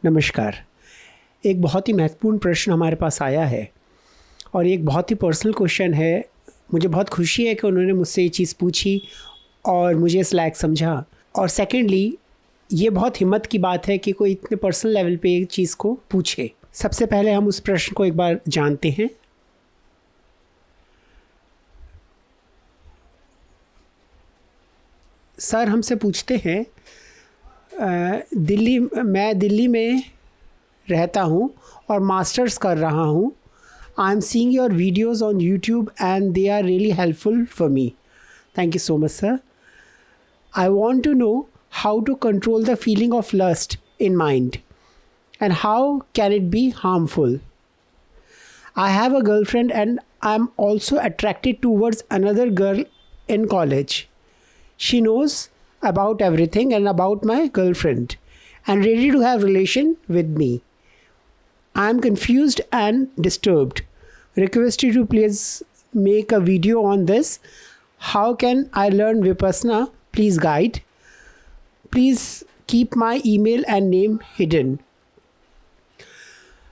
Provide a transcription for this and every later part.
नमस्कार। एक बहुत ही महत्वपूर्ण प्रश्न हमारे पास आया है और एक बहुत ही पर्सनल क्वेश्चन है। मुझे बहुत खुशी है कि उन्होंने मुझसे ये चीज़ पूछी और मुझे इस लायक समझा। और सेकेंडली, ये बहुत हिम्मत की बात है कि कोई इतने पर्सनल लेवल पे एक चीज़ को पूछे। सबसे पहले हम उस प्रश्न को एक बार जानते हैं। सर हमसे पूछते हैं, मैं दिल्ली में रहता हूँ और मास्टर्स कर रहा हूँ। I am seeing your videos on YouTube and they are really helpful for me. Thank you so much sir. I want to know how to control the feeling of lust in mind and how can it be harmful? I have a girlfriend and I'm also attracted towards another girl in college. She knows about everything and about my girlfriend and ready to have relation with me. I am confused and disturbed. Request you to please make a video on this. How can I learn Vipassana? Please guide. Please keep my email and name hidden.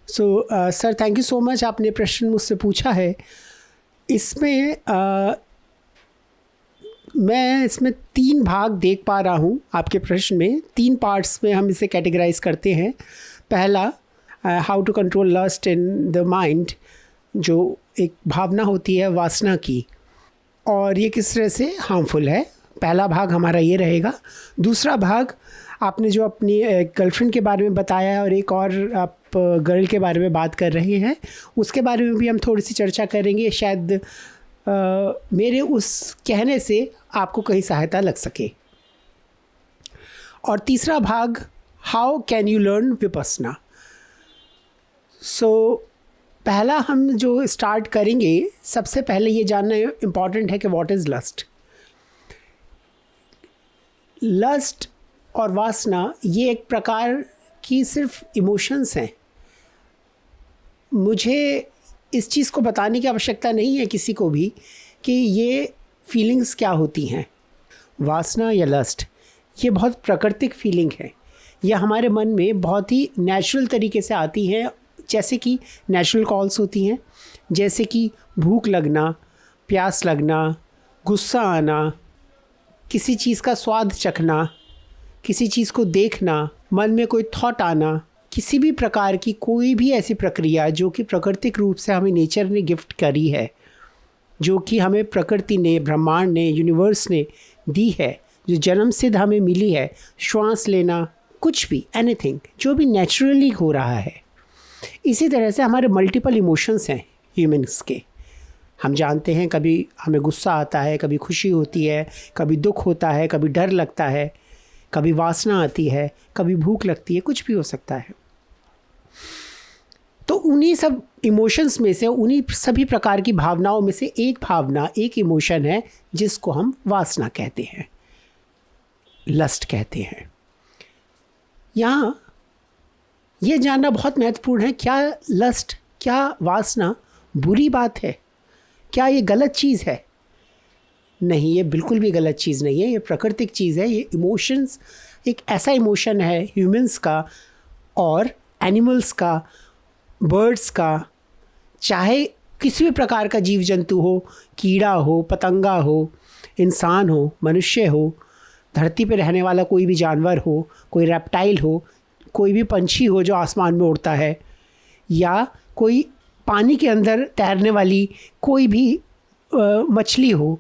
Sir thank you so much. आपने प्रश्न मुझसे पूछा है। इसमें मैं इसमें 3 भाग देख पा रहा हूँ। आपके प्रश्न में 3 पार्ट्स में हम इसे कैटेगराइज करते हैं। पहला, how to control lust in the mind, जो एक भावना होती है वासना की, और ये किस तरह से हार्मफुल है। पहला भाग हमारा ये रहेगा। दूसरा भाग, आपने जो अपनी गर्लफ्रेंड के बारे में बताया है और एक और आप गर्ल के बारे में बात कर रहे हैं, उसके बारे में भी हम थोड़ी सी चर्चा करेंगे। शायद मेरे उस कहने से आपको कहीं सहायता लग सके। और तीसरा भाग, how can you learn Vipassana. पहला हम जो स्टार्ट करेंगे, सबसे पहले ये जानना इम्पॉर्टेंट है कि व्हाट इज़ लस्ट। लस्ट और वासना ये एक प्रकार की सिर्फ इमोशंस हैं। मुझे इस चीज़ को बताने की आवश्यकता नहीं है किसी को भी कि ये फीलिंग्स क्या होती हैं। वासना या लस्ट ये बहुत प्राकृतिक फीलिंग है। ये हमारे मन में बहुत ही नेचुरल तरीके से आती हैं, जैसे कि नेचुरल कॉल्स होती हैं, जैसे कि भूख लगना, प्यास लगना, गुस्सा आना, किसी चीज़ का स्वाद चखना, किसी चीज़ को देखना, मन में कोई थॉट आना, किसी भी प्रकार की कोई भी ऐसी प्रक्रिया जो कि प्राकृतिक रूप से हमें नेचर ने गिफ्ट करी है, जो कि हमें प्रकृति ने, ब्रह्मांड ने, यूनिवर्स ने दी है, जो जन्म सिद्ध हमें मिली है। श्वास लेना, कुछ भी, एनीथिंग जो भी नेचुरली हो रहा है। इसी तरह से हमारे मल्टीपल इमोशंस हैं ह्यूमन्स के। हम जानते हैं, कभी हमें गुस्सा आता है, कभी खुशी होती है, कभी दुख होता है, कभी डर लगता है, कभी वासना आती है, कभी भूख लगती है, कुछ भी हो सकता है। तो उन्हीं सब इमोशंस में से, उन्हीं सभी प्रकार की भावनाओं में से एक भावना, एक इमोशन है जिसको हम वासना कहते हैं, लस्ट कहते हैं। यहाँ ये जानना बहुत महत्वपूर्ण है, क्या लस्ट, क्या वासना बुरी बात है? क्या ये गलत चीज़ है? नहीं, ये बिल्कुल भी गलत चीज़ नहीं है। ये प्राकृतिक चीज़ है। ये इमोशंस एक ऐसा इमोशन है ह्यूमंस का और एनिमल्स का, बर्ड्स का, चाहे किसी भी प्रकार का जीव जंतु हो, कीड़ा हो, पतंगा हो, इंसान हो, मनुष्य हो, धरती पे रहने वाला कोई भी जानवर हो, कोई रेप्टाइल हो, कोई भी पंछी हो जो आसमान में उड़ता है, या कोई पानी के अंदर तैरने वाली कोई भी मछली हो,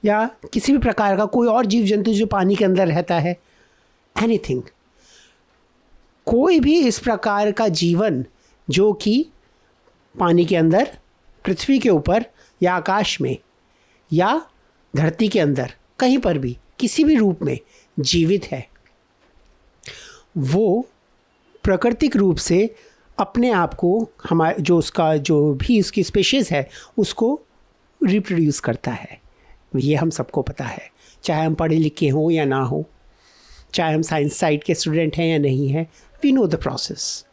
या किसी भी प्रकार का कोई और जीव जंतु जो पानी के अंदर रहता है, एनीथिंग, कोई भी इस प्रकार का जीवन जो कि पानी के अंदर, पृथ्वी के ऊपर, या आकाश में, या धरती के अंदर, कहीं पर भी किसी भी रूप में जीवित है, वो प्राकृतिक रूप से अपने आप को, हमारे जो भी उसकी स्पीशीज़ है उसको रिप्रोड्यूस करता है। ये हम सबको पता है, चाहे हम पढ़े लिखे हों या ना हो, चाहे हम साइंस साइड के स्टूडेंट हैं या नहीं हैं, वी नो द प्रोसेस।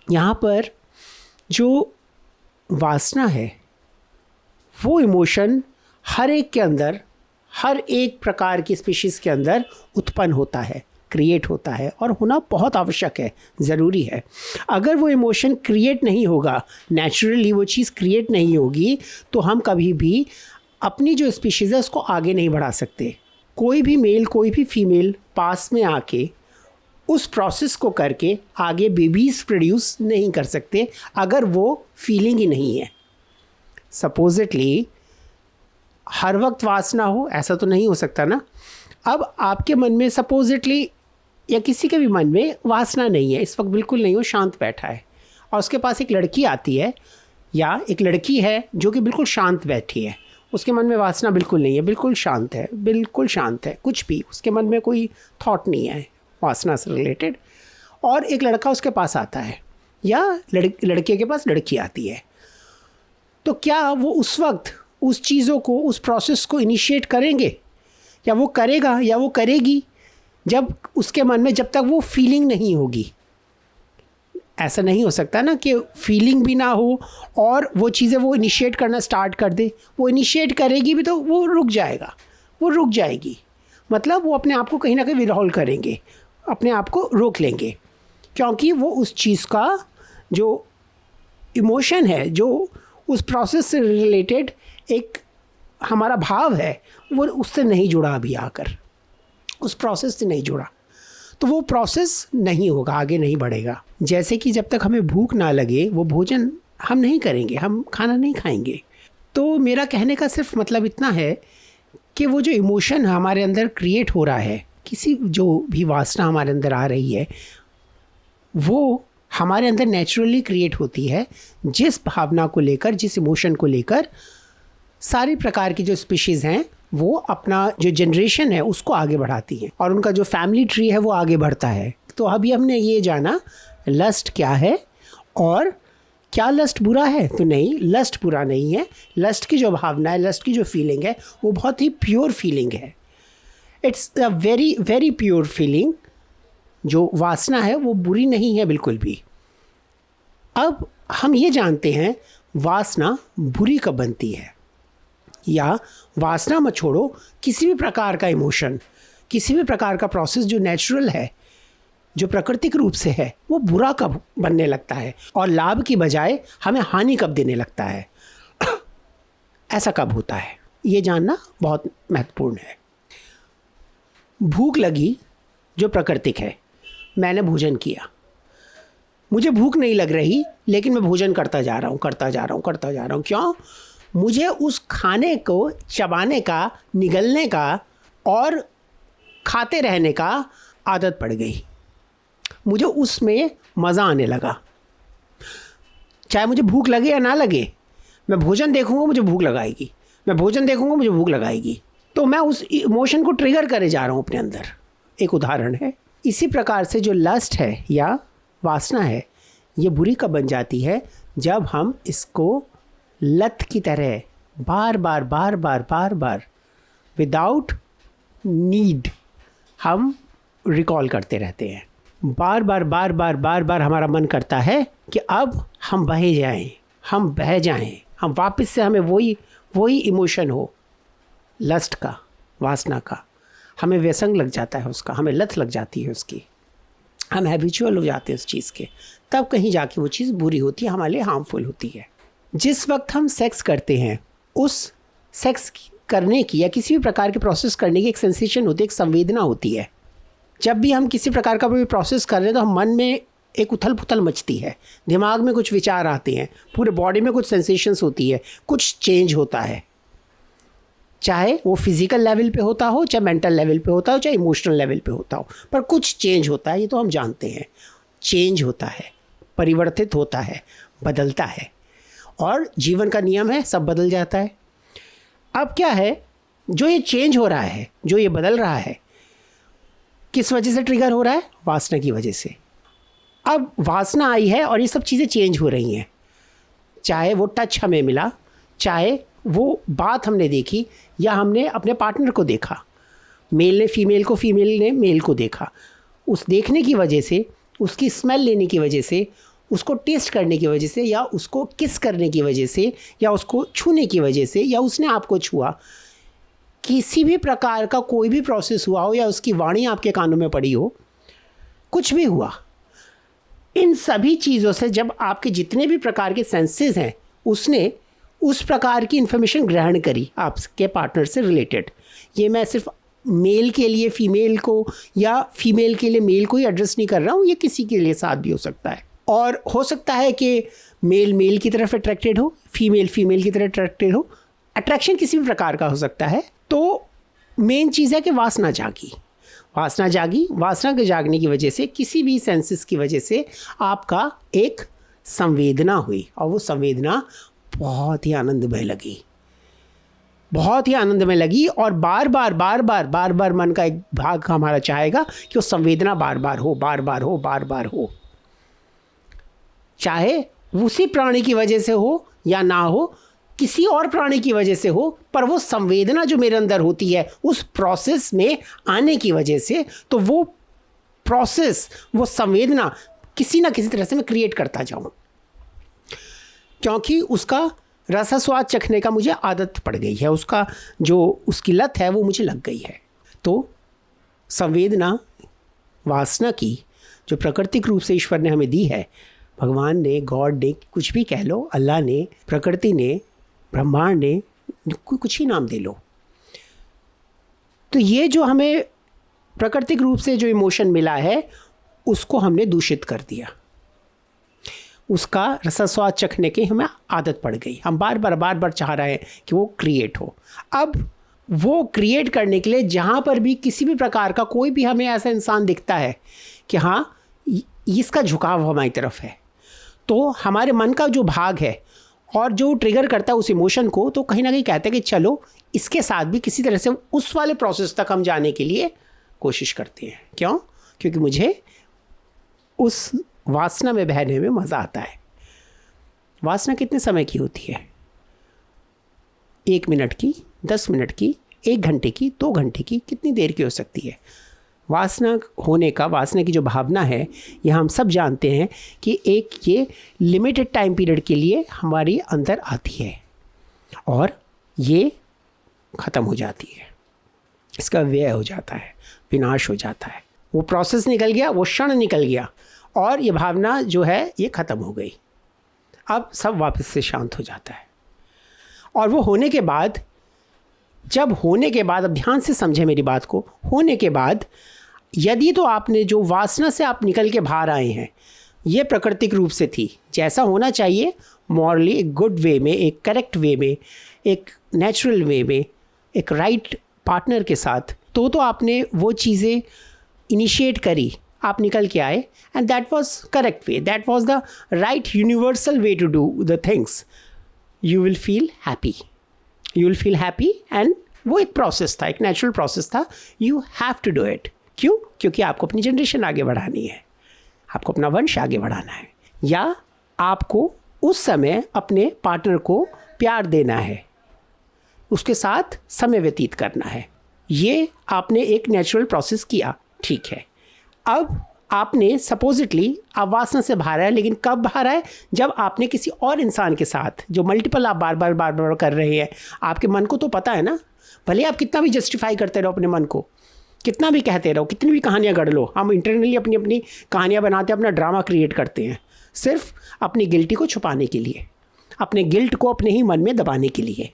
यहाँ पर जो वासना है, वो इमोशन हर एक के अंदर, हर एक प्रकार की स्पीशीज़ के अंदर उत्पन्न होता है। क्रिएट होता है और होना बहुत आवश्यक है, ज़रूरी है। अगर वो इमोशन क्रिएट नहीं होगा, नेचुरली वो चीज़ क्रिएट नहीं होगी, तो हम कभी भी अपनी जो स्पीशीज़ है उसको आगे नहीं बढ़ा सकते। कोई भी मेल, कोई भी फीमेल पास में आके उस प्रोसेस को करके आगे बेबीज़ प्रोड्यूस नहीं कर सकते अगर वो फीलिंग ही नहीं है। सपोजिटली हर वक्त वासना हो, ऐसा तो नहीं हो सकता ना। अब आपके मन में सपोजिटली या किसी के भी मन में वासना नहीं है, इस वक्त बिल्कुल नहीं हो, शांत बैठा है, और उसके पास एक लड़की आती है या एक लड़की है जो कि बिल्कुल शांत बैठी है, उसके मन में वासना बिल्कुल नहीं है, बिल्कुल शांत है, बिल्कुल शांत है, कुछ भी उसके मन में कोई थॉट नहीं है वासना से रिलेटेड, और एक लड़का उसके पास आता है या लड़के के पास लड़की आती है, तो क्या वो उस वक्त उस चीज़ों को, उस प्रोसेस को इनिशिएट करेंगे, या वो करेगा या वो करेगी जब उसके मन में, जब तक वो फीलिंग नहीं होगी। ऐसा नहीं हो सकता ना कि फीलिंग भी ना हो और वो चीज़ें वो इनिशिएट करना स्टार्ट कर दे। वो इनिशिएट करेगी भी तो वो रुक जाएगा, वो रुक जाएगी, मतलब वो अपने आप को कहीं ना कहीं विड्रॉल करेंगे, अपने आप को रोक लेंगे, क्योंकि वो उस चीज़ का जो इमोशन है, जो उस प्रोसेस से रिलेटेड एक हमारा भाव है, वो उससे नहीं जुड़ा, अभी आकर उस प्रोसेस से नहीं जुड़ा, तो वो प्रोसेस नहीं होगा, आगे नहीं बढ़ेगा। जैसे कि जब तक हमें भूख ना लगे वो भोजन हम नहीं करेंगे, हम खाना नहीं खाएंगे। तो मेरा कहने का सिर्फ मतलब इतना है कि वो जो इमोशन हमारे अंदर क्रिएट हो रहा है, किसी जो भी वासना हमारे अंदर आ रही है, वो हमारे अंदर नेचुरली क्रिएट होती है। जिस भावना को लेकर, जिस इमोशन को लेकर सारी प्रकार की जो स्पीशीज़ हैं वो अपना जो जनरेशन है उसको आगे बढ़ाती हैं, और उनका जो फैमिली ट्री है वो आगे बढ़ता है। तो अभी हमने ये जाना लस्ट क्या है, और क्या लस्ट बुरा है? तो नहीं, लस्ट बुरा नहीं है। लस्ट की जो भावना है, लस्ट की जो फीलिंग है, वो बहुत ही प्योर फीलिंग है। It's a very very pure feeling. जो वासना है वो बुरी नहीं है बिल्कुल भी। अब हम ये जानते हैं वासना बुरी कब बनती है, या वासना मत छोड़ो, किसी भी प्रकार का इमोशन, किसी भी प्रकार का प्रोसेस जो नेचुरल है, जो प्राकृतिक रूप से है, वो बुरा कब बनने लगता है और लाभ की बजाय हमें हानि कब देने लगता है, ऐसा कब होता है, ये जानना बहुत महत्वपूर्ण है। भूख लगी जो प्राकृतिक है, मैंने भोजन किया, मुझे भूख नहीं लग रही लेकिन मैं भोजन करता जा रहा हूँ। क्यों? मुझे उस खाने को चबाने का, निगलने का और खाते रहने का आदत पड़ गई। मुझे उसमें मज़ा आने लगा। चाहे मुझे भूख लगे या ना लगे, मैं भोजन देखूंगा मुझे भूख लगाएगी, मैं भोजन देखूंगा मुझे भूख लगाएगी। तो मैं उस इमोशन को ट्रिगर करे जा रहा हूँ अपने अंदर। एक उदाहरण है। इसी प्रकार से जो लस्ट है या वासना है, ये बुरी कब बन जाती है? जब हम इसको लत की तरह बार बार विदाउट नीड हम रिकॉल करते रहते हैं। बार बार हमारा मन करता है कि अब हम बह जाएं, हम वापस से, हमें वही इमोशन हो, लस्ट का, वासना का, हमें व्यसंग लग जाता है उसका, हमें लत लग जाती है उसकी, हम हैबिचुअल हो जाते हैं उस चीज़ के। तब कहीं जाके वो चीज़ बुरी होती है, हमारे लिए हार्मफुल होती है। जिस वक्त हम सेक्स करते हैं, उस सेक्स करने की या किसी भी प्रकार के प्रोसेस करने की एक सेंसेशन होती है, एक संवेदना होती है। जब भी हम किसी प्रकार का कोई प्रोसेस कर रहे हैं तो हम मन में एक उथल पुथल मचती है, दिमाग में कुछ विचार आते हैं, पूरे बॉडी में कुछ सेंसेशंस होती है, कुछ चेंज होता है, चाहे वो फिजिकल लेवल पे होता हो, चाहे मेंटल लेवल पे होता हो, चाहे इमोशनल लेवल पे होता हो, पर कुछ चेंज होता है। ये तो हम जानते हैं, चेंज होता है, परिवर्तित होता है, बदलता है, और जीवन का नियम है, सब बदल जाता है। अब क्या है, जो ये चेंज हो रहा है, जो ये बदल रहा है, किस वजह से ट्रिगर हो रहा है? वासना की वजह से। अब वासना आई है और ये सब चीज़ें चेंज हो रही हैं, चाहे वो टच हमें मिला, चाहे वो बात हमने देखी, या हमने अपने पार्टनर को देखा, मेल ने फीमेल को, फीमेल ने मेल को देखा। उस देखने की वजह से, उसकी स्मेल लेने की वजह से, उसको टेस्ट करने की वजह से, या उसको किस करने की वजह से, या उसको छूने की वजह से, या उसने आपको छुआ, किसी भी प्रकार का कोई भी प्रोसेस हुआ हो, या उसकी वाणी आपके कानों में पड़ी हो, कुछ भी हुआ, इन सभी चीज़ों से जब आपके जितने भी प्रकार के सेंसेस हैं उसने उस प्रकार की इन्फॉर्मेशन ग्रहण करी आपके पार्टनर से रिलेटेड। ये मैं सिर्फ मेल के लिए फीमेल को या फीमेल के लिए मेल को ही एड्रेस नहीं कर रहा हूँ, ये किसी के लिए साथ भी हो सकता है। और हो सकता है कि मेल मेल की तरफ अट्रैक्टेड हो, फीमेल फीमेल की तरफ अट्रैक्टेड हो, अट्रैक्शन किसी भी प्रकार का हो सकता है। तो मेन चीज़ है कि वासना जागी, वासना जागी। वासना के जागने की वजह से, किसी भी सेंसेस की वजह से आपका एक संवेदना हुई, और वो संवेदना बहुत ही आनंदमय लगी, बहुत ही आनंदमय लगी। और बार बार मन का एक भाग हमारा चाहेगा कि वो संवेदना बार बार हो, चाहे उसी प्राणी की वजह से हो या ना हो, किसी और प्राणी की वजह से हो, पर वो संवेदना जो मेरे अंदर होती है उस प्रोसेस में आने की वजह से, तो वो प्रोसेस, वो संवेदना किसी ना किसी तरह से मैं क्रिएट करता जाऊं, क्योंकि उसका रसास्वाद चखने का मुझे आदत पड़ गई है, उसका जो उसकी लत है वो मुझे लग गई है। तो संवेदना, वासना की जो प्राकृतिक रूप से ईश्वर ने हमें दी है, भगवान ने, गॉड ने, कुछ भी कह लो, अल्लाह ने, प्रकृति ने, ब्रह्मांड ने, कुछ ही नाम दे लो, तो ये जो हमें प्राकृतिक रूप से जो इमोशन मिला है उसको हमने दूषित कर दिया, उसका रसास्वाद चखने की हमें आदत पड़ गई। हम बार बार चाह रहे हैं कि वो क्रिएट हो। अब वो क्रिएट करने के लिए जहाँ पर भी किसी भी प्रकार का कोई भी हमें ऐसा इंसान दिखता है कि हाँ इसका झुकाव हमारी तरफ है, तो हमारे मन का जो भाग है और जो ट्रिगर करता है उस इमोशन को, तो कहीं ना कहीं कहते हैं कि चलो इसके साथ भी किसी तरह से उस वाले प्रोसेस तक हम जाने के लिए कोशिश करते हैं। क्यों? क्योंकि मुझे उस वासना में बहने में मज़ा आता है। वासना कितने समय की होती है? 1 मिनट की, 10 मिनट की, 1 घंटे की, 2 घंटे की, कितनी देर की हो सकती है? वासना होने का, वासना की जो भावना है, ये हम सब जानते हैं कि एक ये लिमिटेड टाइम पीरियड के लिए हमारी अंदर आती है और ये ख़त्म हो जाती है, इसका व्यय हो जाता है, विनाश हो जाता है। वो प्रोसेस निकल गया, वो क्षण निकल गया और ये भावना जो है ये ख़त्म हो गई। अब सब वापस से शांत हो जाता है। और वो होने के बाद, जब होने के बाद, अब ध्यान से समझे मेरी बात को, होने के बाद यदि तो आपने जो वासना से आप निकल के बाहर आए हैं, ये प्राकृतिक रूप से थी, जैसा होना चाहिए मॉरली, एक गुड वे में, एक करेक्ट वे में, एक नेचुरल वे में, एक राइट पार्टनर के साथ, तो आपने वो चीज़ें इनिशिएट करी, आप निकल के आए, and that was correct way, that was the right universal way to do the things. You will feel happy, you will feel happy, and वो एक प्रोसेस था, एक नेचुरल प्रोसेस था। You have to do it. क्यों? क्योंकि आपको अपनी generation आगे बढ़ानी है, आपको अपना वंश आगे बढ़ाना है, या आपको उस समय अपने पार्टनर को प्यार देना है, उसके साथ समय व्यतीत करना है। ये आपने एक नेचुरल प्रोसेस किया, ठीक है। अब आपने सपोजिटली आप वासना से बाहर आए, लेकिन कब बाहर आए? जब आपने किसी और इंसान के साथ, जो मल्टीपल आप बार बार कर रहे हैं, आपके मन को तो पता है ना, भले आप कितना भी जस्टिफाई करते रहो अपने मन को, कितना भी कहते रहो, कितनी भी कहानियाँ गढ़ लो, हम इंटरनली अपनी अपनी कहानियाँ बनाते हैं, अपना ड्रामा क्रिएट करते हैं, सिर्फ अपनी गिल्टी को छुपाने के लिए, अपने गिल्ट को अपने ही मन में दबाने के लिए।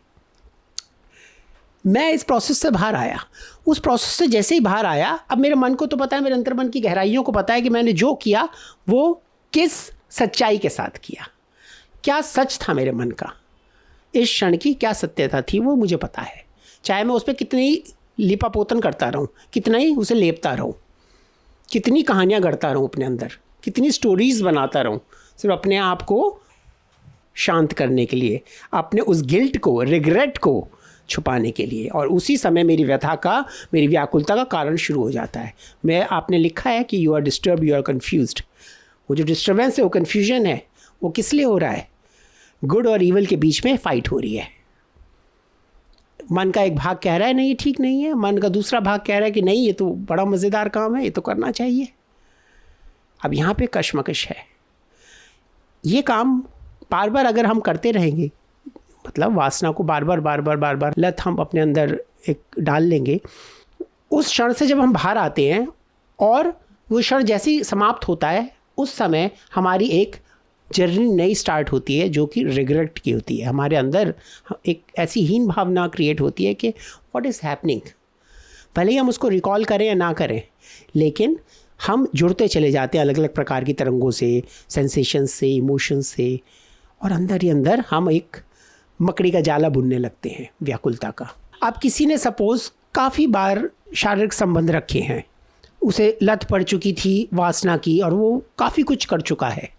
मैं इस प्रोसेस से बाहर आया, उस प्रोसेस से जैसे ही बाहर आया, अब मेरे मन को तो पता है, मेरे अंतर्मन की गहराइयों को पता है कि मैंने जो किया वो किस सच्चाई के साथ किया, क्या सच था मेरे मन का, इस क्षण की क्या सत्यता थी, वो मुझे पता है। चाहे मैं उस पर कितनी लिपापोतन करता रहूँ, कितना ही उसे लेपता रहूँ, कितनी कहानियाँ गढ़ता रहूँ अपने अंदर, कितनी स्टोरीज़ बनाता रहूँ, सिर्फ अपने आप को शांत करने के लिए, अपने उस गिल्ट को, रिग्रेट को छुपाने के लिए, और उसी समय मेरी व्यथा का, मेरी व्याकुलता का कारण शुरू हो जाता है। आपने लिखा है कि you are disturb, you are confused. वो जो डिस्टर्बेंस है, वो कन्फ्यूजन है, वो किस लिए हो रहा है? गुड और ईवल के बीच में फाइट हो रही है। मन का एक भाग कह रहा है नहीं ये ठीक नहीं है, मन का दूसरा भाग कह रहा है कि नहीं ये तो बड़ा मज़ेदार काम है, ये तो करना चाहिए। अब यहाँ पे कशमकश है। ये काम बार बार अगर हम करते रहेंगे, मतलब वासना को बार बार लत हम अपने अंदर एक डाल लेंगे, उस क्षण से जब हम बाहर आते हैं और वो क्षण जैसे ही समाप्त होता है उस समय हमारी एक जर्नी नई स्टार्ट होती है जो कि रिग्रेट की होती है। हमारे अंदर एक ऐसी हीन भावना क्रिएट होती है कि व्हाट इज़ हैपनिंग। भले ही हम उसको रिकॉल करें या ना करें, लेकिन हम जुड़ते चले जाते हैं अलग अलग प्रकार की तरंगों से, सेंसेशन से, इमोशन से, और अंदर ही अंदर हम एक मकड़ी का जाला बुनने लगते हैं व्याकुलता का। अब किसी ने सपोज़ काफ़ी बार शारीरिक संबंध रखे हैं, उसे लत पड़ चुकी थी वासना की और वो काफ़ी कुछ कर चुका है,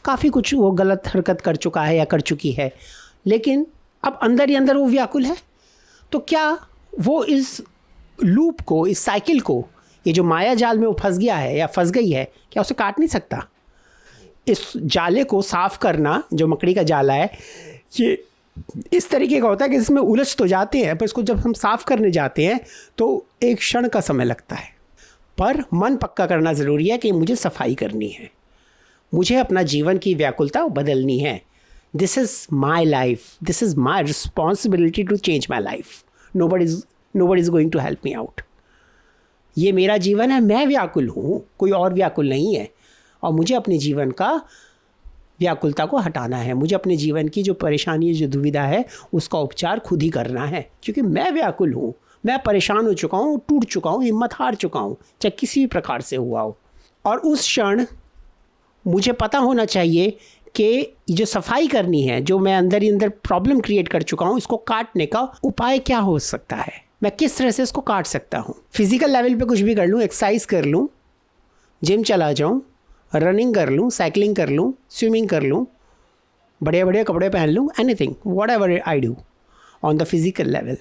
काफ़ी कुछ वो गलत हरकत कर चुका है या कर चुकी है, लेकिन अब अंदर ही अंदर वो व्याकुल है। तो क्या वो इस लूप को, इस साइकिल को, ये जो माया जाल में वो फंस गया है या फंस गई है, क्या उसे काट नहीं सकता? इस जाले को साफ़ करना, जो मकड़ी का जाला है, ये इस तरीके का होता है कि इसमें उलझ तो जाते हैं, पर इसको जब हम साफ़ करने जाते हैं तो एक क्षण का समय लगता है। पर मन पक्का करना ज़रूरी है कि मुझे सफाई करनी है, मुझे अपना जीवन की व्याकुलता बदलनी है। This is my life, this is my responsibility to change my life. Nobody is going to help me out. ये मेरा जीवन है, मैं व्याकुल हूँ, कोई और व्याकुल नहीं है, और मुझे अपने जीवन का व्याकुलता को हटाना है। मुझे अपने जीवन की जो परेशानी, जो दुविधा है, उसका उपचार खुद ही करना है, क्योंकि मैं व्याकुल हूँ, मैं परेशान हो चुका हूँ, टूट चुका हूँ, हिम्मत हार चुका हूँ, चाहे किसी भी प्रकार से हुआ हो। और उस क्षण मुझे पता होना चाहिए कि जो सफाई करनी है, जो मैं अंदर ही अंदर प्रॉब्लम क्रिएट कर चुका हूँ, इसको काटने का उपाय क्या हो सकता है, मैं किस तरह से इसको काट सकता हूँ। फिजिकल लेवल पे कुछ भी कर लूँ, एक्सरसाइज कर लूँ, जिम चला जाऊँ, रनिंग कर लूँ, साइकिलिंग कर लूँ, स्विमिंग कर लूँ, बढ़िया बढ़िया कपड़े पहन लूँ, anything, what ever I do on the physical level,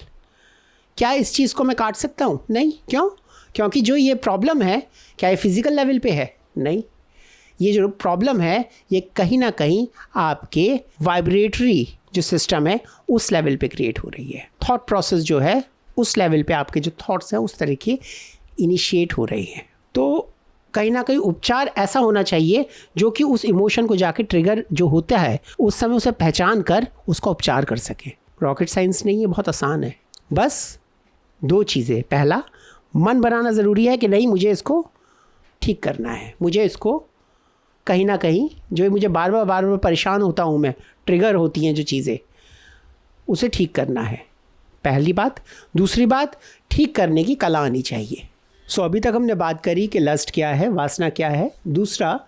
क्या इस चीज़ को मैं काट सकता हूँ? नहीं। क्यों? क्योंकि जो ये प्रॉब्लम है, क्या ये फिजिकल लेवल पे है? नहीं। ये जो प्रॉब्लम है, ये कहीं ना कहीं आपके वाइब्रेटरी जो सिस्टम है उस लेवल पे क्रिएट हो रही है। थॉट प्रोसेस जो है उस लेवल पे आपके जो थॉट्स हैं उस तरह के इनिशिएट हो रही हैं। तो कहीं ना कहीं उपचार ऐसा होना चाहिए जो कि उस इमोशन को जाके ट्रिगर जो होता है उस समय उसे पहचान कर उसका उपचार कर सके। रॉकेट साइंस नहीं है, बहुत आसान है। बस 2 चीज़ें, पहला मन बनाना ज़रूरी है कि नहीं, मुझे इसको ठीक करना है, मुझे इसको कहीं ना कहीं जो मुझे बार बार परेशान होता हूँ मैं, ट्रिगर होती हैं जो चीज़ें, उसे ठीक करना है, पहली बात। दूसरी बात, ठीक करने की कला आनी चाहिए। सो अभी तक हमने बात करी कि लस्ट क्या है, वासना क्या है। दूसरा,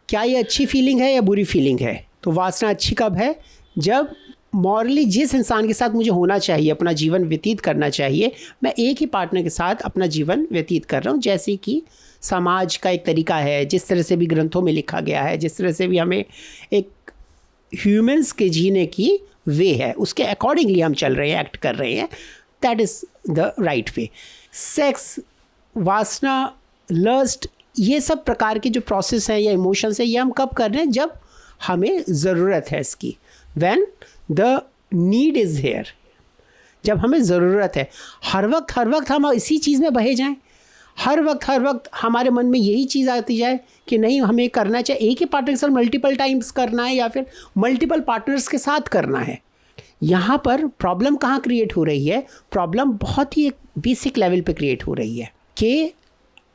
क्या ये अच्छी फीलिंग है या बुरी फीलिंग है। तो वासना अच्छी कब है? जब मॉरली जिस इंसान के साथ मुझे होना चाहिए, अपना जीवन व्यतीत करना चाहिए, मैं एक ही पार्टनर के साथ अपना जीवन व्यतीत कर रहा हूँ, जैसे कि समाज का एक तरीका है, जिस तरह से भी ग्रंथों में लिखा गया है, जिस तरह से भी हमें एक ह्यूमंस के जीने की वे है, उसके अकॉर्डिंगली हम चल रहे हैं, एक्ट कर रहे हैं, that is the right way. Sex, वासना, लस्ट, ये सब प्रकार के जो प्रोसेस हैं या इमोशंस हैं, ये हम कब कर रहे हैं? जब हमें ज़रूरत है इसकी, when the need is here, जब हमें ज़रूरत है। हर वक्त हम इसी चीज़ में बहे जाएं, हर वक्त हमारे मन में यही चीज़ आती जाए कि नहीं, हमें करना चाहिए एक ही पार्टनर के साथ मल्टीपल टाइम्स करना है या फिर मल्टीपल पार्टनर्स के साथ करना है। यहाँ पर प्रॉब्लम कहाँ क्रिएट हो रही है? प्रॉब्लम बहुत ही एक बेसिक लेवल पे क्रिएट हो रही है कि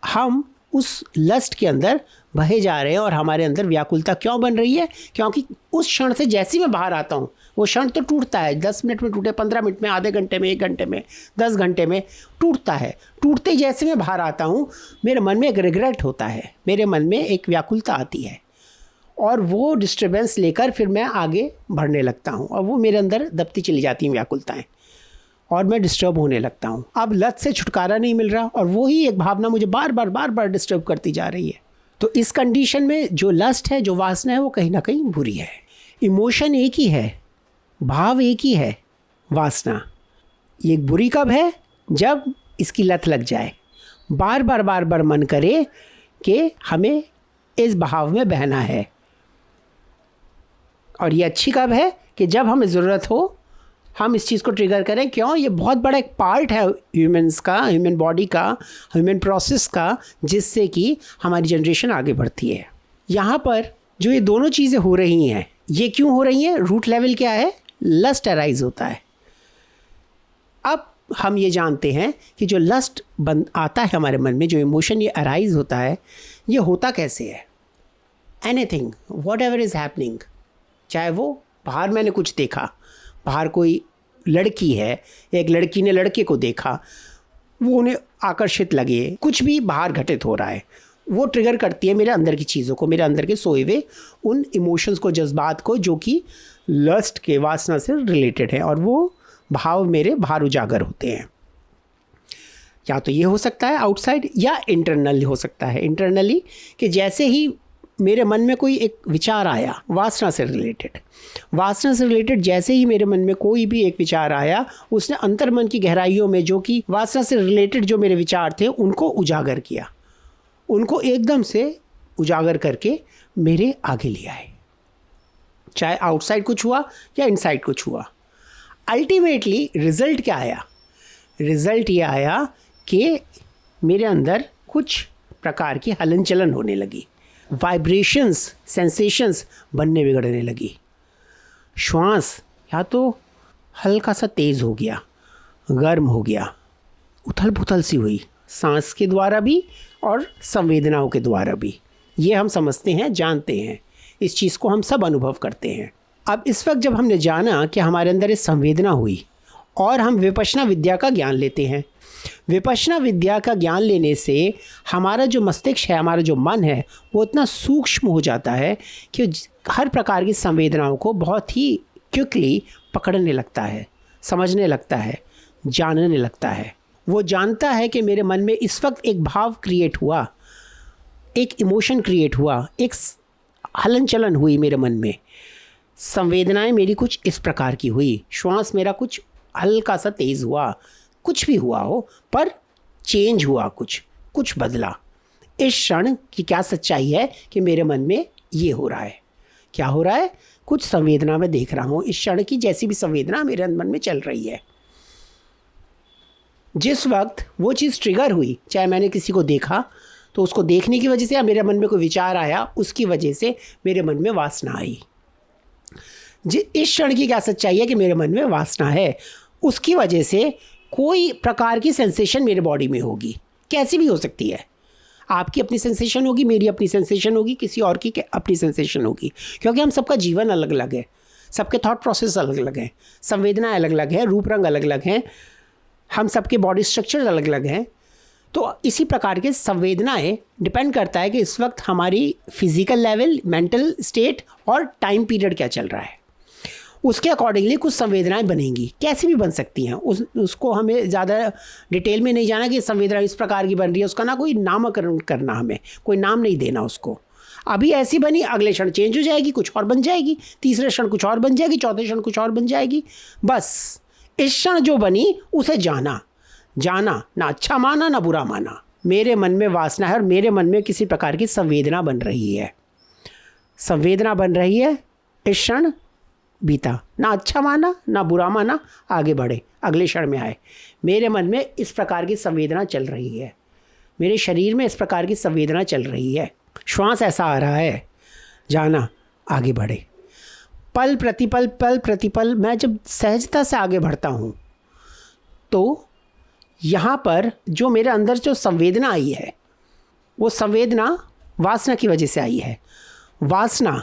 हम उस लस्ट के अंदर बहे जा रहे हैं और हमारे अंदर व्याकुलता क्यों बन रही है? क्योंकि उस क्षण से जैसे ही मैं बाहर आता हूँ, वो क्षण तो टूटता है, 10 मिनट में टूटे, 15 मिनट में, आधे घंटे में, 1 घंटे में, 10 घंटे में टूटता है। टूटते ही जैसे मैं बाहर आता हूँ, मेरे मन में एक रिग्रेट होता है, मेरे मन में एक व्याकुलता आती है, और वो डिस्टर्बेंस लेकर फिर मैं आगे बढ़ने लगता हूँ, और वो मेरे अंदर दबती चली जाती हैं व्याकुलताएँ, और मैं डिस्टर्ब होने लगता हूँ। अब लत से छुटकारा नहीं मिल रहा, और वही एक भावना मुझे बार बार डिस्टर्ब करती जा रही है। तो इस कंडीशन में जो लस्ट है, जो वासना है, वो कहीं ना कहीं बुरी है। इमोशन एक ही है, भाव एक ही है, वासना। ये बुरी कब है? जब इसकी लत लग जाए, बार बार मन करे कि हमें इस भाव में बहना है। और ये अच्छी कब है? कि जब हमें ज़रूरत हो, हम इस चीज़ को ट्रिगर करें। क्यों? ये बहुत बड़ा एक पार्ट है ह्यूमंस का, ह्यूमन बॉडी का, ह्यूमन प्रोसेस का, जिससे कि हमारी जनरेशन आगे बढ़ती है। यहाँ पर जो ये दोनों चीज़ें हो रही हैं, ये क्यों हो रही हैं? रूट लेवल क्या है? लस्ट अराइज होता है। अब हम ये जानते हैं कि जो लस्ट आता है हमारे मन में, जो इमोशन ये अराइज होता है, ये होता कैसे है। Anything what ever is happening, चाहे वो बाहर मैंने कुछ देखा, बाहर कोई लड़की है, एक लड़की ने लड़के को देखा, वो उन्हें आकर्षित लगे, कुछ भी बाहर घटित हो रहा है, वो ट्रिगर करती है मेरे अंदर की चीज़ों को, मेरे अंदर के सोए हुए उन इमोशंस को, जज्बात को, जो कि लस्ट के, वासना से रिलेटेड है, और वो भाव मेरे बाहर उजागर होते हैं। या तो ये हो सकता है आउटसाइड, या इंटरनल हो सकता है। इंटरनली कि जैसे ही मेरे मन में कोई एक विचार आया वासना से रिलेटेड, जैसे ही मेरे मन में कोई भी एक विचार आया, उसने अंतर्मन की गहराइयों में जो कि वासना से रिलेटेड जो मेरे विचार थे उनको उजागर किया, उनको एकदम से उजागर करके मेरे आगे ले आए। चाहे आउटसाइड कुछ हुआ या इनसाइड कुछ हुआ, अल्टीमेटली रिजल्ट क्या आया? रिजल्ट ये आया कि मेरे अंदर कुछ प्रकार की हलन चलन होने लगी, वाइब्रेशंस, सेंसेशंस बनने बिगड़ने लगी। श्वास या तो हल्का सा तेज़ हो गया, गर्म हो गया, उथल पुथल सी हुई, सांस के द्वारा भी और संवेदनाओं के द्वारा भी। ये हम समझते हैं, जानते हैं, इस चीज़ को हम सब अनुभव करते हैं। अब इस वक्त जब हमने जाना कि हमारे अंदर ये संवेदना हुई और हम विपश्यना विद्या का ज्ञान लेते हैं, विपश्यना विद्या का ज्ञान लेने से हमारा जो मस्तिष्क है, हमारा जो मन है, वो इतना सूक्ष्म हो जाता है कि हर प्रकार की संवेदनाओं को बहुत ही क्विकली पकड़ने लगता है, समझने लगता है, जानने लगता है। वो जानता है कि मेरे मन में इस वक्त एक भाव क्रिएट हुआ, एक इमोशन क्रिएट हुआ, एक हलन चलन हुई मेरे मन में, संवेदनाएं मेरी कुछ इस प्रकार की हुई, श्वास मेरा कुछ हल्का सा तेज़ हुआ, कुछ भी हुआ हो पर चेंज हुआ, कुछ बदला। इस क्षण की क्या सच्चाई है कि मेरे मन में ये हो रहा है। क्या हो रहा है? कुछ संवेदना मैं देख रहा हूँ, इस क्षण की जैसी भी संवेदना मेरे मन में चल रही है। जिस वक्त वो चीज़ ट्रिगर हुई, चाहे मैंने किसी को देखा तो उसको देखने की वजह से, या मेरे मन में कोई विचार आया उसकी वजह से मेरे मन में वासना आई। इस क्षण की क्या सच्चाई है कि मेरे मन में वासना है, उसकी वजह से कोई प्रकार की सेंसेशन मेरे बॉडी में होगी, कैसी भी हो सकती है। आपकी अपनी सेंसेशन होगी, मेरी अपनी सेंसेशन होगी, किसी और की अपनी सेंसेशन होगी, क्योंकि हम सबका जीवन अलग अलग है, सबके थॉट प्रोसेस अलग अलग हैं, संवेदनाएं अलग अलग हैं, रूप रंग अलग अलग हैं, हम सबके बॉडी स्ट्रक्चर अलग अलग हैं। तो इसी प्रकार के संवेदनाएं डिपेंड करता है कि इस वक्त हमारी फिजिकल लेवल, मेंटल स्टेट और टाइम पीरियड क्या चल रहा है, उसके अकॉर्डिंगली कुछ संवेदनाएं बनेंगी, कैसी भी बन सकती हैं। उसको हमें ज़्यादा डिटेल में नहीं जाना कि संवेदना इस प्रकार की बन रही है, उसका ना कोई नामकरण करना, हमें कोई नाम नहीं देना उसको। अभी ऐसी बनी, अगले क्षण चेंज हो जाएगी, कुछ और बन जाएगी, तीसरे क्षण कुछ और बन जाएगी, चौथे क्षण कुछ और बन जाएगी। बस इस क्षण जो बनी उसे जाना, ना अच्छा माना ना बुरा माना। मेरे मन में वासना है और मेरे मन में किसी प्रकार की संवेदना बन रही है, संवेदना बन रही है। इस क्षण बीता, ना अच्छा माना ना बुरा माना, आगे बढ़े, अगले क्षण में आए। मेरे मन में इस प्रकार की संवेदना चल रही है, मेरे शरीर में इस प्रकार की संवेदना चल रही है, श्वास ऐसा आ रहा है, जाना, आगे बढ़े। पल प्रतिपल मैं जब सहजता से आगे बढ़ता हूँ तो यहाँ पर जो मेरे अंदर जो संवेदना आई है, वो संवेदना वासना की वजह से आई है। वासना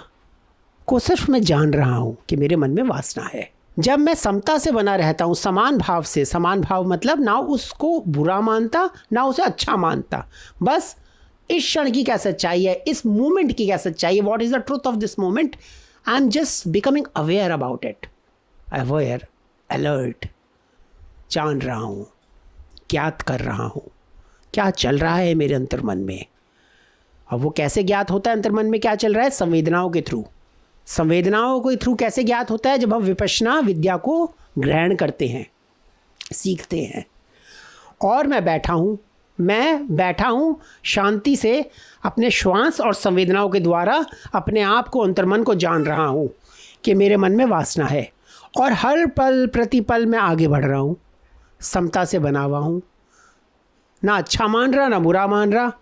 को सिर्फ मैं जान रहा हूँ कि मेरे मन में वासना है। जब मैं समता से बना रहता हूँ, समान भाव से, समान भाव मतलब ना उसको बुरा मानता ना उसे अच्छा मानता, बस इस क्षण की क्या सच्चाई है, इस मोमेंट की क्या सच्चाई है, what is the truth of this moment, I am just becoming aware about it, aware, alert, जान रहा हूँ, ज्ञात कर रहा हूँ क्या चल रहा है मेरे अंतर्मन में। अब वो कैसे ज्ञात होता है अंतर्मन में क्या चल रहा है? संवेदनाओं के थ्रू। संवेदनाओं के थ्रू कैसे ज्ञात होता है? जब हम विपश्यना विद्या को ग्रहण करते हैं, सीखते हैं। और मैं बैठा हूँ शांति से अपने श्वास और संवेदनाओं के द्वारा अपने आप को, अंतर्मन को जान रहा हूँ कि मेरे मन में वासना है, और हर पल प्रतिपल मैं आगे बढ़ रहा हूँ, समता से बना हुआ हूँ, ना अच्छा मान रहा ना बुरा मान रहा।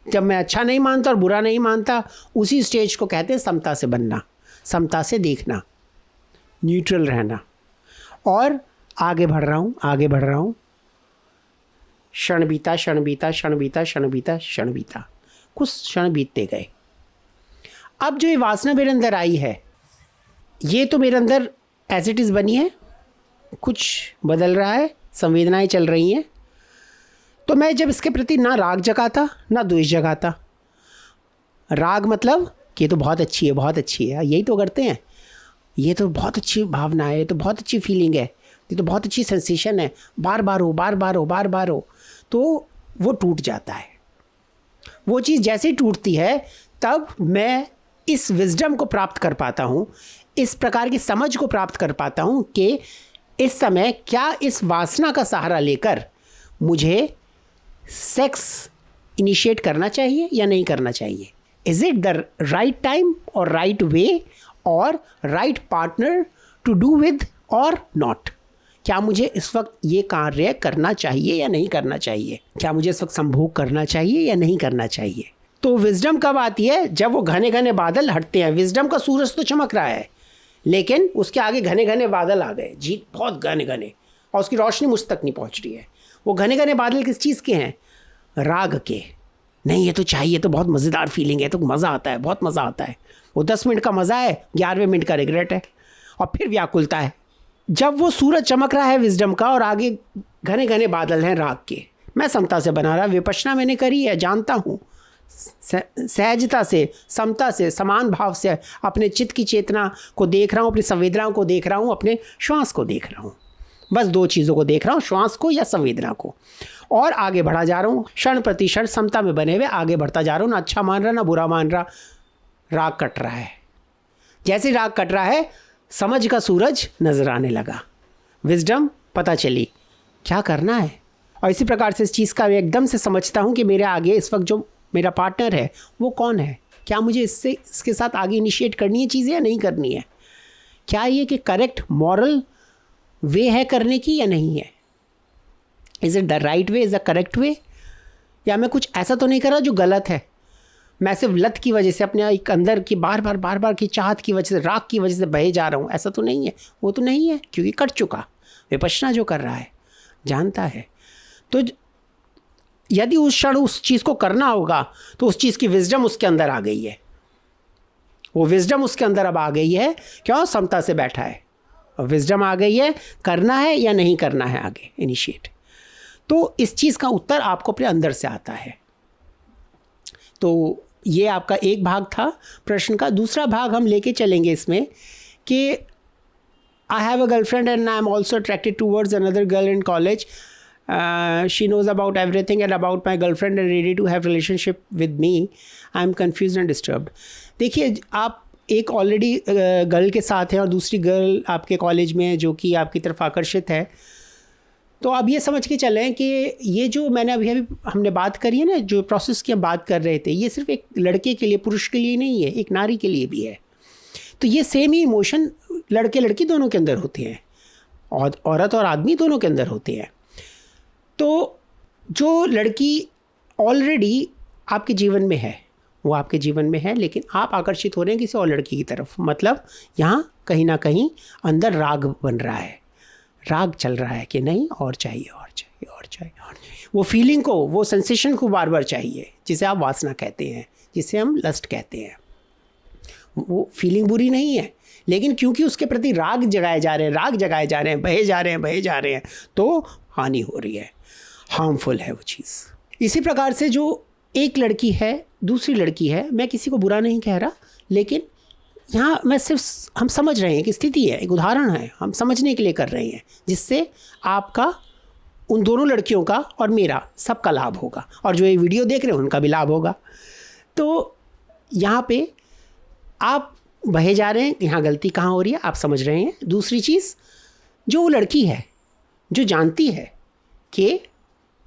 जब मैं अच्छा नहीं मानता और बुरा नहीं मानता, उसी स्टेज को कहते हैं समता से बनना, समता से देखना, न्यूट्रल रहना। और आगे बढ़ रहा हूँ, आगे बढ़ रहा हूँ, क्षण बीता, क्षण बीता, क्षण बीता, क्षण बीता, क्षण बीता, कुछ क्षण बीतते गए। अब जो ये वासना मेरे अंदर आई है, ये तो मेरे अंदर एज इट इज़ बनी है, कुछ बदल रहा है, संवेदनाएं चल रही हैं। तो मैं जब इसके प्रति ना राग जगाता ना द्वेष जगाता, राग मतलब कि ये तो बहुत अच्छी है, बहुत अच्छी है, यही तो करते हैं, ये तो बहुत अच्छी भावना है, ये तो बहुत अच्छी फीलिंग है, ये तो बहुत अच्छी सेंसेशन है, बार बार हो, बार बार हो, बार बार हो, तो वो टूट जाता है। वो चीज़ जैसे ही टूटती है तब मैं इस विजडम को प्राप्त कर पाता हूँ, इस प्रकार की समझ को प्राप्त कर पाता हूँ कि इस समय क्या इस वासना का सहारा लेकर मुझे सेक्स इनिशिएट करना चाहिए या नहीं करना चाहिए। Is it the right time और राइट वे और right partner to do with और नॉट। क्या मुझे इस वक्त ये कार्य करना चाहिए या नहीं करना चाहिए, क्या मुझे इस वक्त संभोग करना चाहिए या नहीं करना चाहिए। तो विजडम कब आती है, जब वो घने घने बादल हटते हैं। विजडम का सूरज तो चमक रहा है लेकिन उसके आगे घने घने बादल आ गए जी, बहुत घने घने, और उसकी रोशनी मुझ तक नहीं पहुंच रही है। वो घने घने बादल किस चीज़ के हैं, राग के। नहीं ये तो चाहिए, तो बहुत मज़ेदार फीलिंग है, तो मज़ा आता है, बहुत मज़ा आता है। वो 10 मिनट का मज़ा है, 11वें मिनट का रिग्रेट है और फिर व्याकुलता है। जब वो सूरज चमक रहा है विजडम का और आगे घने घने बादल हैं राग के, मैं समता से बना रहा, विपश्यना मैंने करी है, जानता हूँ, सहजता से, समता से, समान भाव से अपने चित्त की चेतना को देख रहा हूँ, अपनी संवेदनाओं को देख रहा हूँ, अपने श्वास को देख रहा हूँ। बस 2 चीज़ों को देख रहा हूँ, श्वास को या संवेदना को, और आगे बढ़ा जा रहा हूँ क्षण प्रति क्षण समता में बने हुए आगे बढ़ता जा रहा हूँ। ना अच्छा मान रहा ना बुरा मान रहा, राग कट रहा है। जैसे राग कट रहा है समझ का सूरज नजर आने लगा, विजडम पता चली क्या करना है। और इसी प्रकार से इस चीज़ का मैं एकदम से समझता हूँ कि मेरे आगे इस वक्त जो मेरा पार्टनर है वो कौन है, क्या मुझे इसके साथ आगे इनिशिएट करनी है चीज़ें या नहीं करनी है, क्या ये कि करेक्ट मॉरल वे है करने की या नहीं है, is it the right way, is the correct way, या मैं कुछ ऐसा तो नहीं कर रहा जो गलत है। मैं सिर्फ लत की वजह से, अपने एक अंदर की बार बार की चाहत की वजह से, राग की वजह से बहे जा रहा हूँ, ऐसा तो नहीं है। वो तो नहीं है क्योंकि कट चुका। विपश्यना जो कर रहा है जानता है। तो यदि उस क्षण उस चीज़ को करना होगा तो उस चीज़ की विजडम उसके अंदर आ गई है, वो विजडम उसके अंदर अब आ गई है, क्यों, समता से बैठा है और विजडम आ गई है, करना है या नहीं करना है आगे इनिशिएट। तो इस चीज़ का उत्तर आपको अपने अंदर से आता है। तो ये आपका एक भाग था प्रश्न का। दूसरा भाग हम लेके चलेंगे इसमें कि I have a girlfriend and I am also attracted towards another girl in college, she knows about everything and about my girlfriend and ready to have relationship with me. I am confused and disturbed. देखिए, आप एक already girl के साथ हैं और दूसरी girl आपके college में है जो कि आपकी तरफ आकर्षित है। तो आप ये समझ के चलें कि ये जो मैंने अभी हमने बात करी है ना, जो प्रोसेस की हम बात कर रहे थे, ये सिर्फ एक लड़के के लिए, पुरुष के लिए नहीं है, एक नारी के लिए भी है। तो ये सेम ही इमोशन लड़के लड़की दोनों के अंदर होते हैं और औरत और आदमी दोनों के अंदर होते हैं। तो जो लड़की ऑलरेडी आपके जीवन में है वो आपके जीवन में है, लेकिन आप आकर्षित हो रहे हैं किसी और लड़की की तरफ, मतलब यहाँ कहीं ना कहीं अंदर राग बन रहा है, राग चल रहा है कि नहीं और चाहिए और चाहिए और चाहिए और चाहिए। वो फीलिंग को, वो सेंसेशन को बार बार चाहिए, जिसे आप वासना कहते हैं, जिसे हम लस्ट कहते हैं। वो फीलिंग बुरी नहीं है, लेकिन क्योंकि उसके प्रति राग जगाए जा रहे हैं, राग जगाए जा रहे हैं, बहे जा रहे हैं, बहे जा रहे हैं, तो हानि हो रही है, हार्मफुल है वो चीज़। इसी प्रकार से जो एक लड़की है, दूसरी लड़की है, मैं किसी को बुरा नहीं कह रहा, लेकिन यहाँ मैं सिर्फ हम समझ रहे हैं कि स्थिति है, एक उदाहरण है, हम समझने के लिए कर रहे हैं, जिससे आपका, उन दोनों लड़कियों का और मेरा सबका लाभ होगा, और जो ये वीडियो देख रहे हैं उनका भी लाभ होगा। तो यहाँ पे आप बहे जा रहे हैं, यहाँ गलती कहाँ हो रही है आप समझ रहे हैं। दूसरी चीज़, जो वो लड़की है जो जानती है कि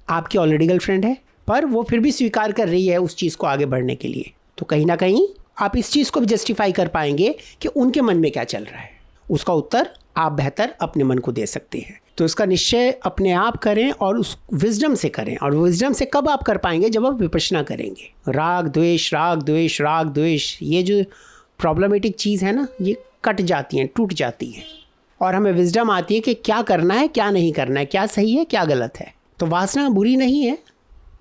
आपकी ऑलरेडी गर्लफ्रेंड है, पर वो फिर भी स्वीकार कर रही है उस चीज़ को आगे बढ़ने के लिए, तो कहीं ना कहीं आप इस चीज़ को भी जस्टिफाई कर पाएंगे कि उनके मन में क्या चल रहा है। उसका उत्तर आप बेहतर अपने मन को दे सकते हैं। तो इसका निश्चय अपने आप करें और उस विजडम से करें। और विजडम से कब आप कर पाएंगे, जब आप विपश्यना करेंगे। राग द्वेष, राग द्वेष, राग द्वेष, ये जो प्रॉब्लमेटिक चीज़ है ना, ये कट जाती हैं, टूट जाती हैं। और हमें विजडम आती है कि क्या करना है, क्या नहीं करना है, क्या सही है, क्या गलत है। तो वासना बुरी नहीं है,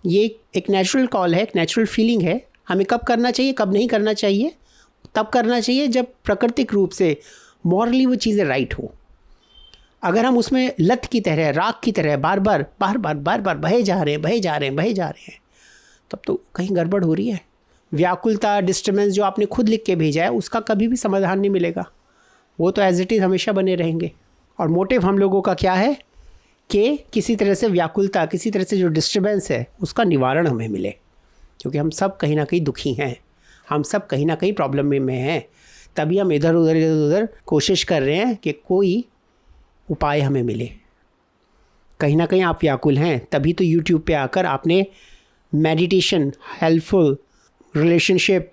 ये एक नेचुरल कॉल है, एक नेचुरल फीलिंग है। हमें कब करना चाहिए, कब नहीं करना चाहिए, तब करना चाहिए जब प्राकृतिक रूप से मॉरली वो चीज़ें राइट हो। अगर हम उसमें लत की तरह, राग की तरह बार बार बहे जा रहे हैं, तब तो कहीं गड़बड़ हो रही है। व्याकुलता, डिस्टर्बेंस जो आपने खुद लिख के भेजा है, उसका कभी भी समाधान नहीं मिलेगा, वो तो एज इट इज़ हमेशा बने रहेंगे। और मोटिव हम लोगों का क्या है कि किसी तरह से व्याकुलता, किसी तरह से जो डिस्टर्बेंस है, उसका निवारण हमें मिले, क्योंकि हम सब कहीं ना कहीं दुखी हैं, हम सब कहीं ना कहीं प्रॉब्लम में हैं। तभी हम इधर उधर कोशिश कर रहे हैं कि कोई उपाय हमें मिले। कहीं ना कहीं आप व्याकुल हैं, तभी तो यूट्यूब पे आकर आपने meditation, helpful, relationship,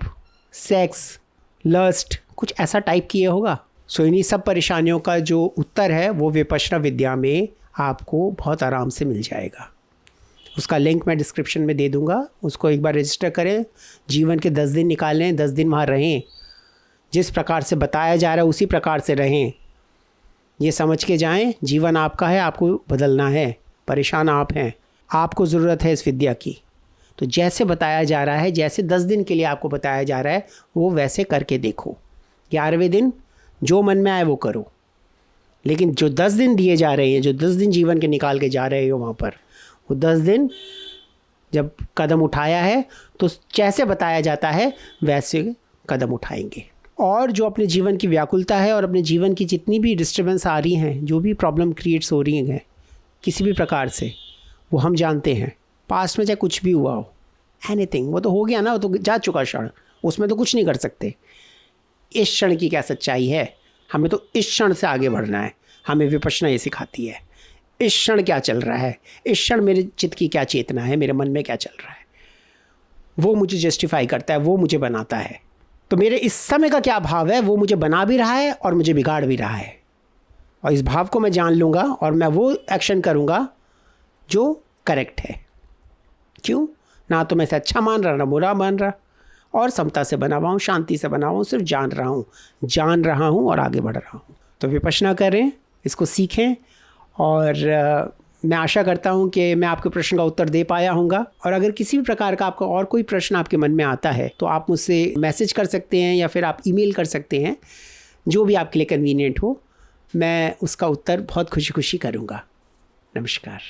sex, lust, कुछ ऐसा टाइप किया होगा। सो इन्हीं सब परेशानियों का जो उत्तर है वो विपश्यना विद्या में आपको बहुत आराम से मिल जाएगा। उसका लिंक मैं डिस्क्रिप्शन में दे दूंगा, उसको एक बार रजिस्टर करें, जीवन के 10 दिन निकालें, 10 दिन वहाँ रहें, जिस प्रकार से बताया जा रहा है उसी प्रकार से रहें। ये समझ के जाएं, जीवन आपका है, आपको बदलना है, परेशान आप हैं, आपको ज़रूरत है इस विद्या की। तो जैसे बताया जा रहा है, जैसे 10 दिन के लिए आपको बताया जा रहा है, वो वैसे करके देखो। 11वें दिन जो मन में आए वो करो, लेकिन जो 10 दिन दिए जा रहे हैं, जो 10 दिन जीवन के निकाल के जा रहे हो वहाँ पर, वो 10 दिन जब कदम उठाया है तो जैसे बताया जाता है वैसे कदम उठाएंगे। और जो अपने जीवन की व्याकुलता है और अपने जीवन की जितनी भी डिस्टर्बेंस आ रही हैं, जो भी प्रॉब्लम क्रिएट्स हो रही हैं किसी भी प्रकार से, वो हम जानते हैं। पास्ट में चाहे कुछ भी हुआ हो, एनीथिंग, वो तो हो गया ना, वो तो जा चुका क्षण, उसमें तो कुछ नहीं कर सकते। इस क्षण की क्या सच्चाई है, हमें तो इस क्षण से आगे बढ़ना है। हमें विपश्यना ये सिखाती है, इस क्षण क्या चल रहा है, इस क्षण मेरे चित्त की क्या चेतना है, मेरे मन में क्या चल रहा है, वो मुझे जस्टिफाई करता है, वो मुझे बनाता है। तो मेरे इस समय का क्या भाव है, वो मुझे बना भी रहा है और मुझे बिगाड़ भी रहा है। और इस भाव को मैं जान लूँगा और मैं वो एक्शन करूँगा जो करेक्ट है। क्यों? ना तो मैं इसे अच्छा मान रहा, ना बुरा मान रहा, और समता से बना हुआ हूँ, शांति से बना हुआ हूँ, सिर्फ जान रहा हूँ और आगे बढ़ रहा हूँ। तो विपश्यना करें, इसको सीखें, और मैं आशा करता हूँ कि मैं आपके प्रश्न का उत्तर दे पाया हूँगा। और अगर किसी भी प्रकार का आपका और कोई प्रश्न आपके मन में आता है तो आप मुझसे मैसेज कर सकते हैं या फिर आप ईमेल कर सकते हैं, जो भी आपके लिए कन्वीनियंट हो। मैं उसका उत्तर बहुत खुशी खुशी करूँगा। नमस्कार।